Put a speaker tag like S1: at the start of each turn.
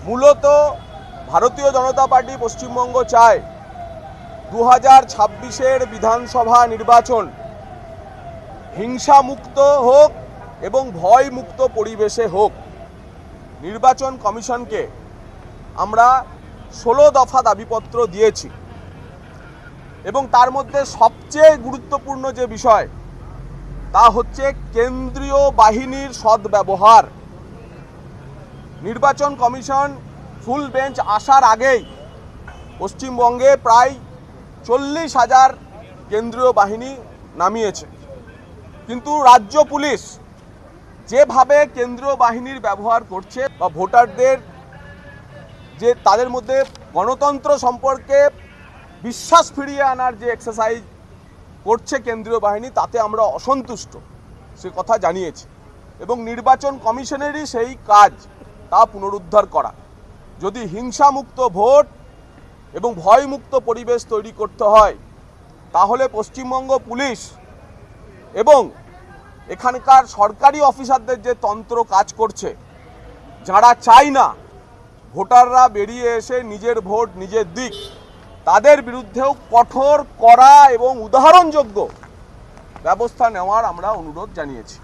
S1: মূলত ভারতীয় জনতা পার্টি পশ্চিমবঙ্গ চায় 2026-এর বিধানসভা নির্বাচন হিংসামুক্ত হোক এবং ভয়মুক্ত পরিবেশে হোক। নির্বাচন কমিশনকে আমরা 16 দফা দাবিপত্র দিয়েছি এবং তার মধ্যে সবচেয়ে গুরুত্বপূর্ণ যে বিষয় তা হচ্ছে কেন্দ্রীয় বাহিনীর সদ্ব্যবহার। নির্বাচন কমিশন ফুল বেঞ্চ আসার আগেই পশ্চিমবঙ্গে প্রায় 40,000 কেন্দ্রীয় বাহিনী নামিয়েছে, কিন্তু রাজ্য পুলিশ যেভাবে কেন্দ্রীয় বাহিনীর ব্যবহার করছে বা ভোটারদের যে তাদের মধ্যে গণতন্ত্র সম্পর্কে বিশ্বাস ফিরিয়ে আনার যে এক্সারসাইজ করছে কেন্দ্রীয় বাহিনী, তাতে আমরা অসন্তুষ্ট, সে কথা জানিয়েছি। এবং নির্বাচন কমিশনেরই সেই কাজ তা পুনরুদ্ধার করা। যদি হিংসামুক্ত ভোট এবং ভয়মুক্ত পরিবেশ তৈরি করতে হয়, তাহলে পশ্চিমবঙ্গ পুলিশ এবং এখানকার সরকারি অফিসারদের যে তন্ত্র কাজ করছে, যারা চায় না ভোটাররা বেরিয়ে এসে নিজের ভোট নিজের দিক, তাদের বিরুদ্ধেও কঠোর, কড়া এবং উদাহরণযোগ্য ব্যবস্থা নেওয়ার আমরা অনুরোধ জানিয়েছি।